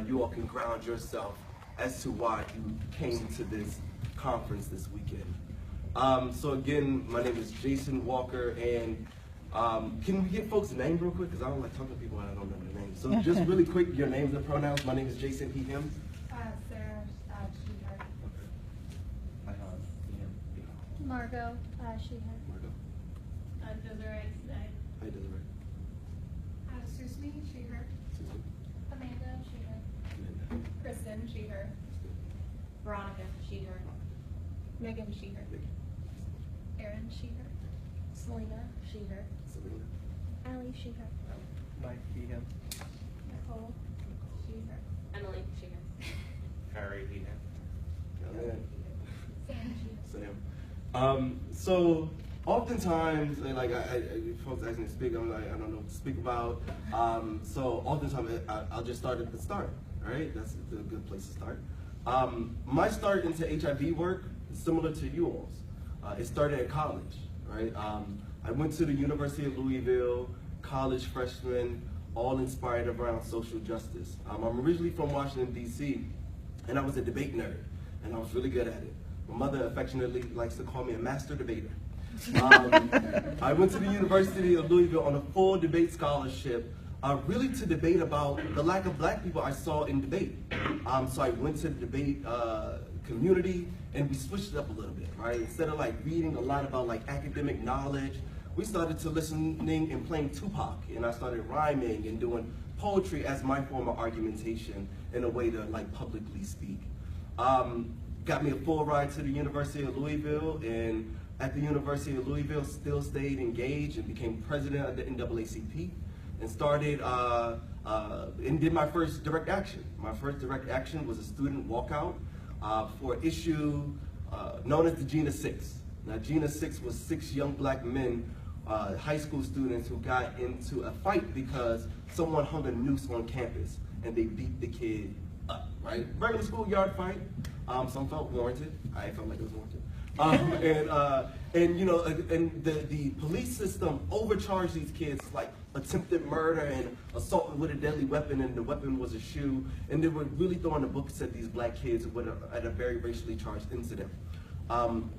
you all can ground yourself as to why you came to this conference this weekend. So again, my name is Jason Walker, and can we get folks' name real quick? Because I don't like talking to people and I don't know their names. So just really quick, your names and pronouns. My name is Jason, he, him. Sarah, she, her. Okay. Margot, she, her. Margot. Desiree, today. Hi, Desiree. Susie, she, her. Susan. Amanda, she, her. Amanda. Kristen, she, her. Veronica, she, her. Megan, she, her. Megan. Erin, she, her. Selena, she, her. Selena. Allie, she, her. Mike, he, him. Nicole, she, her. Emily, she, her. Harry, he, him. Sam, she, her. Sam. So oftentimes, like folks ask me to speak, I'm like, I don't know what to speak about. So oftentimes, I'll just start at the start. All right, that's a good place to start. My start into HIV work is similar to you all's. It started at college. Right. I went to the University of Louisville, college freshman, all inspired around social justice. I'm originally from Washington, D.C., and I was a debate nerd, and I was really good at it. My mother affectionately likes to call me a master debater. I went to the University of Louisville on a full debate scholarship, really to debate about the lack of black people I saw in debate. So I went to the debate community, and we switched it up a little bit, right? Instead of like reading a lot about like academic knowledge, we started to listening and playing Tupac, and I started rhyming and doing poetry as my form of argumentation in a way to like publicly speak. Got me a full ride to the University of Louisville, and at the University of Louisville still stayed engaged and became president of the NAACP, and started and did my first direct action. My first direct action was a student walkout for an issue known as the Gina 6. Now Gina 6 was 6 young black men, high school students, who got into a fight because someone hung a noose on campus and they beat the kid up, right? Regular schoolyard fight. Some felt warranted. I felt like it was warranted. And you know, and the police system overcharged these kids like attempted murder and assault with a deadly weapon, and the weapon was a shoe, and they were really throwing the books at these black kids at a very racially charged incident.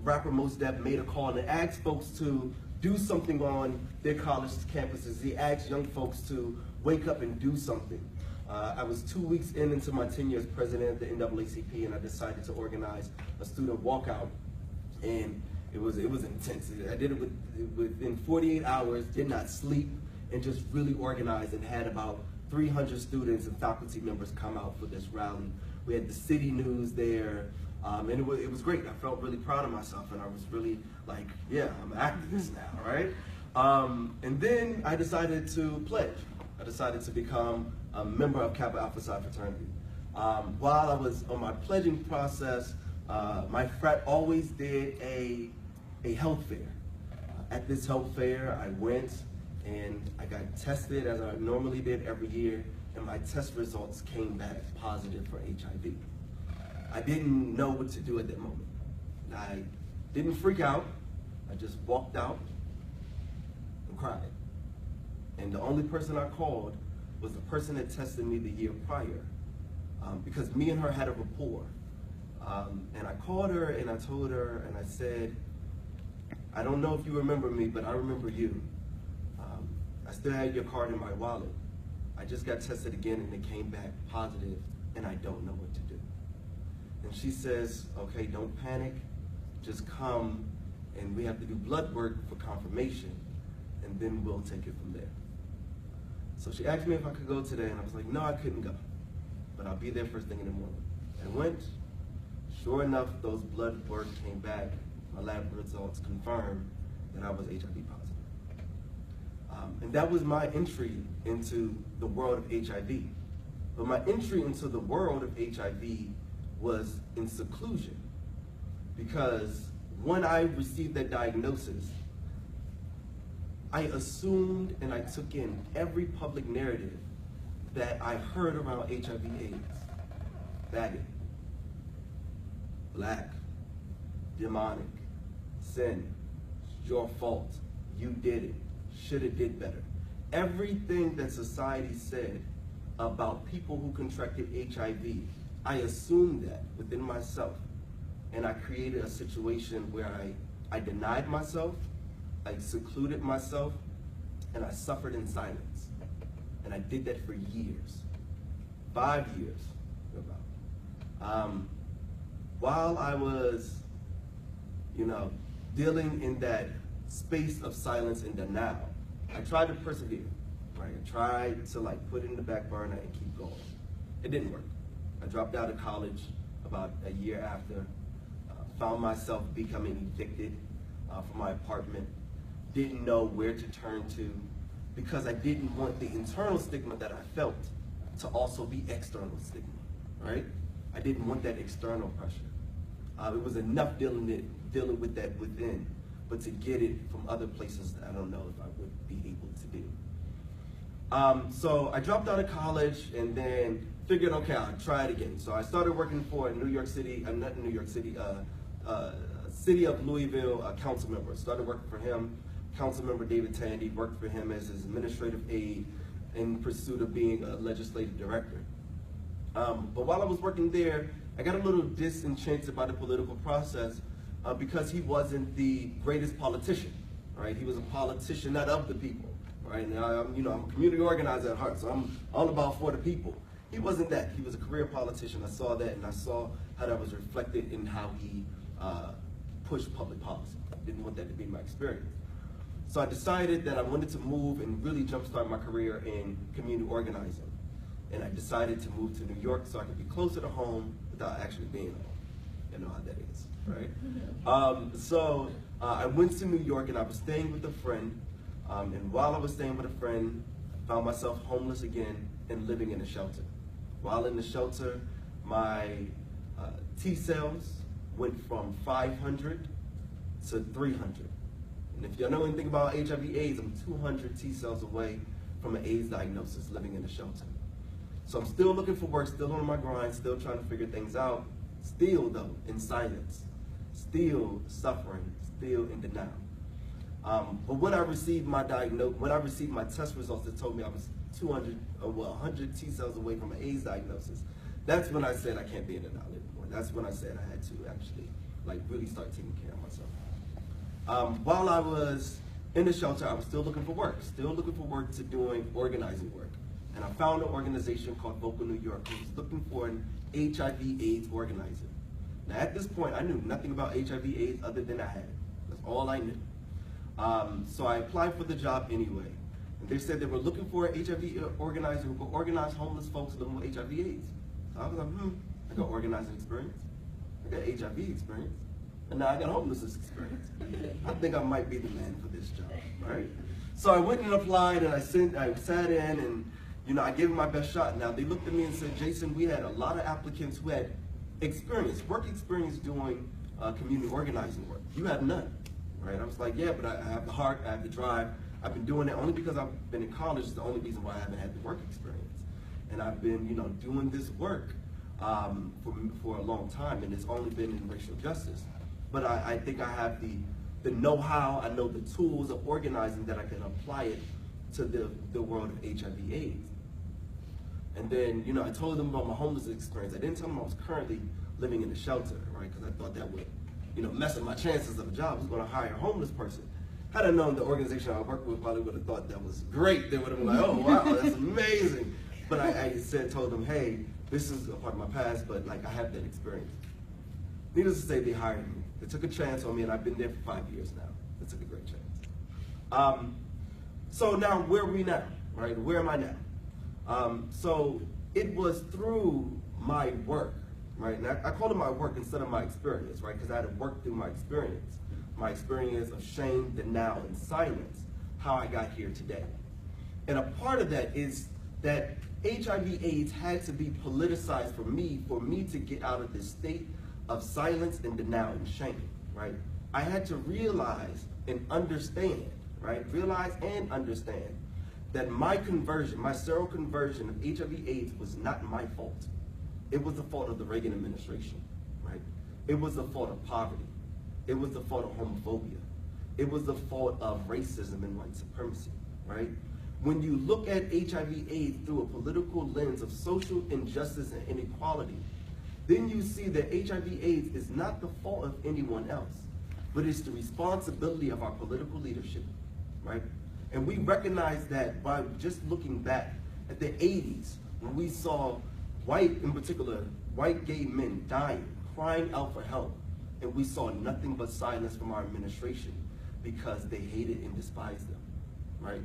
Rapper Mos Def made a call and asked folks to do something on their college campuses. He asked young folks to wake up and do something. I was 2 weeks into my tenure as president of the NAACP, and I decided to organize a student walkout, and it was intense. I did it within 48 hours, did not sleep, and just really organized, and had about 300 students and faculty members come out for this rally. We had the city news there, and it was great. I felt really proud of myself, and I was really like, yeah, I'm an activist now, right? And then I decided to pledge. I decided to become a member of Kappa Alpha Psi fraternity. While I was on my pledging process, my frat always did a health fair. At this health fair, I went and I got tested as I normally did every year, and my test results came back positive for HIV. I didn't know what to do at that moment. I didn't freak out. I just walked out and cried. And the only person I called was the person that tested me the year prior, because me and her had a rapport. And I called her and I told her and I said, I don't know if you remember me, but I remember you. I still had your card in my wallet. I just got tested again and it came back positive, and I don't know what to do. And she says, okay, don't panic, just come, and we have to do blood work for confirmation, and then we'll take it from there. So she asked me if I could go today, and I was like, no, I couldn't go, but I'll be there first thing in the morning. I went. Sure enough, those blood work came back. My lab results confirmed that I was HIV positive. And that was my entry into the world of HIV. But my entry into the world of HIV was in seclusion, because when I received that diagnosis, I assumed and I took in every public narrative that I heard around HIV/AIDS. Faggot, black, demonic, sin, it's your fault, you did it, shoulda did better. Everything that society said about people who contracted HIV. I assumed that within myself, and I created a situation where I denied myself, I secluded myself, and I suffered in silence. And I did that for years, 5 years about. While I was, dealing in that space of silence and denial, I tried to persevere, right? I tried to put it in the back burner and keep going. It didn't work. I dropped out of college about a year after, found myself becoming evicted from my apartment, didn't know where to turn to, because I didn't want the internal stigma that I felt to also be external stigma, right? I didn't want that external pressure. It was enough dealing with that within, but to get it from other places, I don't know if I would be able to do. So I dropped out of college and then figured, okay, I'll try it again. So I started working for a New York City, not New York City, City of Louisville council member. Started working for him. Council member David Tandy, worked for him as his administrative aide in pursuit of being a legislative director. But while I was working there, I got a little disenchanted by the political process because he wasn't the greatest politician, right? He was a politician not of the people, right? And I'm a community organizer at heart, so I'm all about for the people. He wasn't that. He was a career politician. I saw that, and I saw how that was reflected in how he pushed public policy. I didn't want that to be my experience. So I decided that I wanted to move and really jumpstart my career in community organizing. And I decided to move to New York so I could be closer to home without actually being home. You know how that is, right? So I went to New York and I was staying with a friend. And while I was staying with a friend, I found myself homeless again and living in a shelter. While in the shelter, my T cells went from 500 to 300. And if you know anything about HIV/AIDS, I'm 200 T cells away from an AIDS diagnosis living in a shelter. So I'm still looking for work, still on my grind, still trying to figure things out, still though in silence, still suffering, still in denial. But when I received my test results that told me I was 100 T cells away from an AIDS diagnosis, that's when I said I can't be in denial anymore. That's when I said I had to actually really start taking care of myself. While I was in the shelter, I was still looking for work to doing organizing work. And I found an organization called Vocal New York who was looking for an HIV/AIDS organizer. Now at this point, I knew nothing about HIV/AIDS other than I had it. That's all I knew. So I applied for the job anyway. And they said they were looking for an HIV organizer who could organize homeless folks living with HIV/AIDS. So I was like, I got organizing experience. I got HIV experience. And now I got homelessness experience. I think I might be the man for this job, right? So I went and applied and I sat in and I gave it my best shot. Now they looked at me and said, Jason, we had a lot of applicants who had work experience doing community organizing work. You have none, right? I was like, yeah, but I have the heart, I have the drive. I've been doing it only because I've been in college. Is the only reason why I haven't had the work experience. And I've been, doing this work for a long time, and it's only been in racial justice. But I think I have the know-how, I know the tools of organizing that I can apply it to the world of HIV/AIDS. And then, I told them about my homeless experience. I didn't tell them I was currently living in a shelter, right? Because I thought that would, mess up my chances of a job. I was going to hire a homeless person. Had I known the organization I worked with probably would have thought that was great. They would have been like, oh, wow, that's amazing. But I told them, hey, this is a part of my past, but I have that experience. Needless to say, they hired me. They took a chance on me, and I've been there for 5 years now. They took a great chance. So now, where are we now, right? Where am I now? So it was through my work, right? And I call it my work instead of my experience, right? Because I had to work through my experience of shame, denial, and silence, how I got here today. And a part of that is that HIV/AIDS had to be politicized for me to get out of this state of silence and denial and shame, right? I had to realize and understand, right? Realize and understand that my conversion, my seroconversion of HIV/AIDS was not my fault. It was the fault of the Reagan administration, right? It was the fault of poverty. It was the fault of homophobia. It was the fault of racism and white supremacy, right? when you look at HIV/AIDS through a political lens of social injustice and inequality, then you see that HIV/AIDS is not the fault of anyone else, but it's the responsibility of our political leadership, right? And we recognize that by just looking back at the 80s, when we saw white, in particular, white gay men dying, crying out for help, and we saw nothing but silence from our administration because they hated and despised them, right?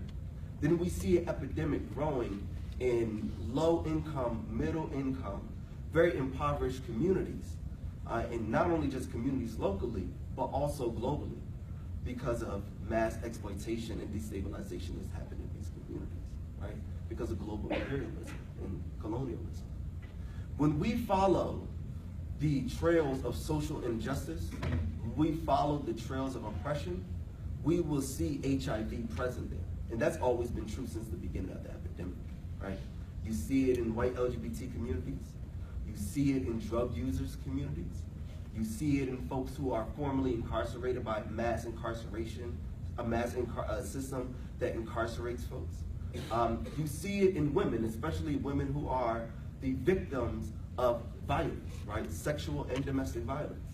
Then we see an epidemic growing in low-income, middle-income, very impoverished communities, and not only just communities locally, but also globally, because of mass exploitation and destabilization that's happening in these communities, right? Because of global imperialism and colonialism. When we follow the trails of social injustice, we follow the trails of oppression, we will see HIV present there. And that's always been true since the beginning of the epidemic, right? You see it in white LGBT communities, you see it in drug users communities, you see it in folks who are formerly incarcerated by mass incarceration, a system that incarcerates folks. You see it in women, especially women who are the victims of violence, right? Sexual and domestic violence.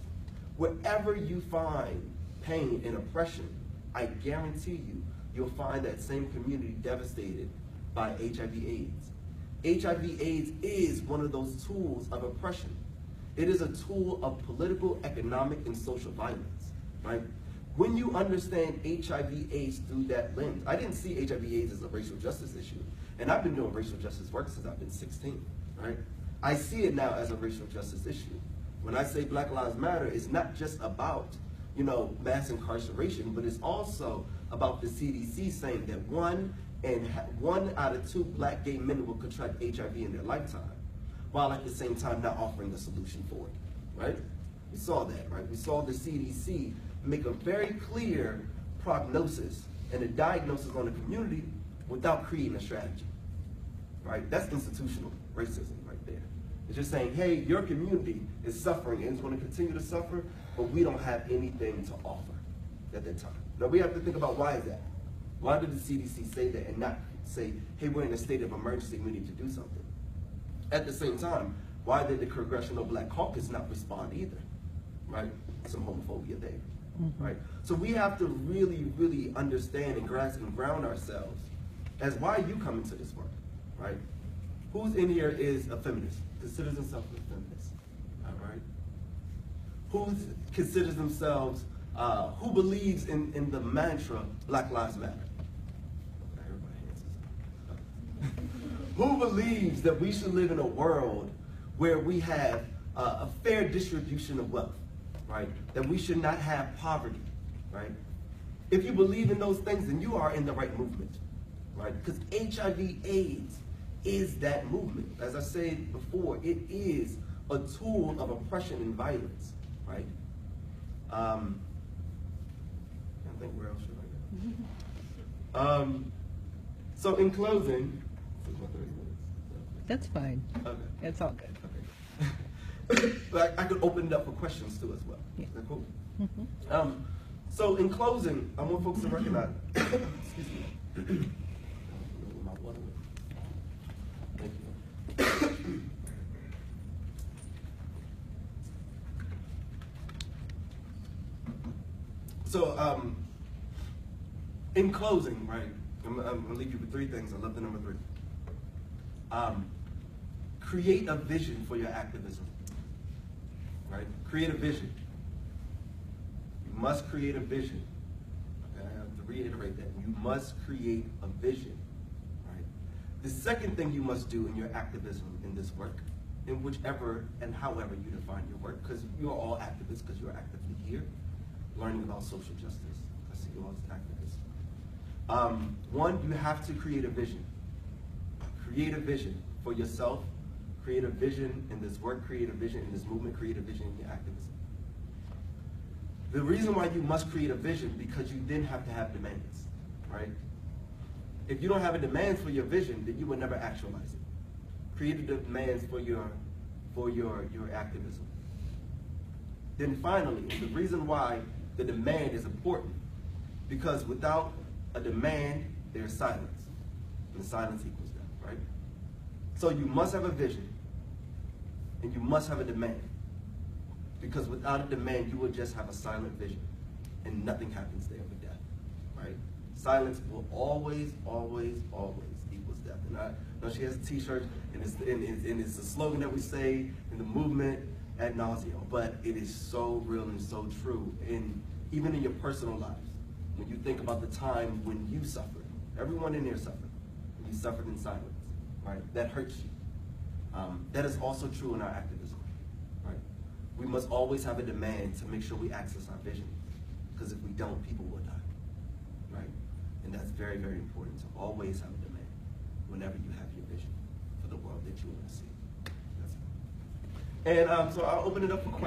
Wherever you find pain and oppression, I guarantee you, you'll find that same community devastated by HIV/AIDS. HIV/AIDS is one of those tools of oppression. It is a tool of political, economic, and social violence, right? When you understand HIV/AIDS through that lens, I didn't see HIV/AIDS as a racial justice issue, and I've been doing racial justice work since I've been 16, right? I see it now as a racial justice issue. When I say Black Lives Matter, it's not just about, mass incarceration, but it's also about the CDC saying that 1 out of 2 Black gay men will contract HIV in their lifetime, while at the same time not offering a solution for it, right? We saw that, right? We saw the CDC make a very clear prognosis and a diagnosis on the community without creating a strategy, right? That's institutional racism right there. It's just saying, hey, your community is suffering and it's going to continue to suffer, but we don't have anything to offer at that time. Now we have to think about, why is that? Why did the CDC say that and not say, hey, we're in a state of emergency, we need to do something? At the same time, why did the Congressional Black Caucus not respond either, right? Some homophobia there, right? So we have to really, really understand and grasp and ground ourselves as why you come into this work, right? Who's in here is a feminist, considers themselves a feminist, all right? Who considers themselves, who believes in the mantra, Black Lives Matter? Who believes that we should live in a world where we have a fair distribution of wealth, right? That we should not have poverty, right? If you believe in those things, then you are in the right movement, right? Because HIV/AIDS is that movement. As I said before, it is a tool of oppression and violence, right? I think where else should I go? So in closing, That's fine. okay. It's all good. Okay. But I could open it up for questions too as well. Yeah. Is that cool? So in closing, I want folks to recognize, excuse me. My water. Thank you. So in closing, right, I'm gonna leave you with 3 things. I love the number 3. Create a vision for your activism, right? Create a vision. You must create a vision. Okay, I have to reiterate that. You must create a vision, right? The second thing you must do in your activism in this work, in whichever and however you define your work, because you are all activists because you're actively here, learning about social justice. I see you all as activists. 1, you have to create a vision. Create a vision for yourself, create a vision in this work, create a vision in this movement, create a vision in your activism. The reason why you must create a vision, because you then have to have demands, right? If you don't have a demands for your vision, then you will never actualize it. Create the demands for your activism. Then finally, the reason why the demand is important, because without a demand, there's silence. and silence equals death, right? So you must have a vision, and you must have a demand. Because without a demand, you will just have a silent vision, and nothing happens there but death, right? Silence will always, always, always equals death. And I know she has a T-shirt, and it's a slogan that we say in the movement ad nauseum, but it is so real and so true. And even in your personal lives, when you think about the time when you suffered, everyone in here suffered, and you suffered in silence, right? That hurts you. That is also true in our activism, right? We must always have a demand to make sure we access our vision, because if we don't, people will die, right? And that's very, very important to always have a demand whenever you have your vision for the world that you want to see. That's it. And so I'll open it up for questions.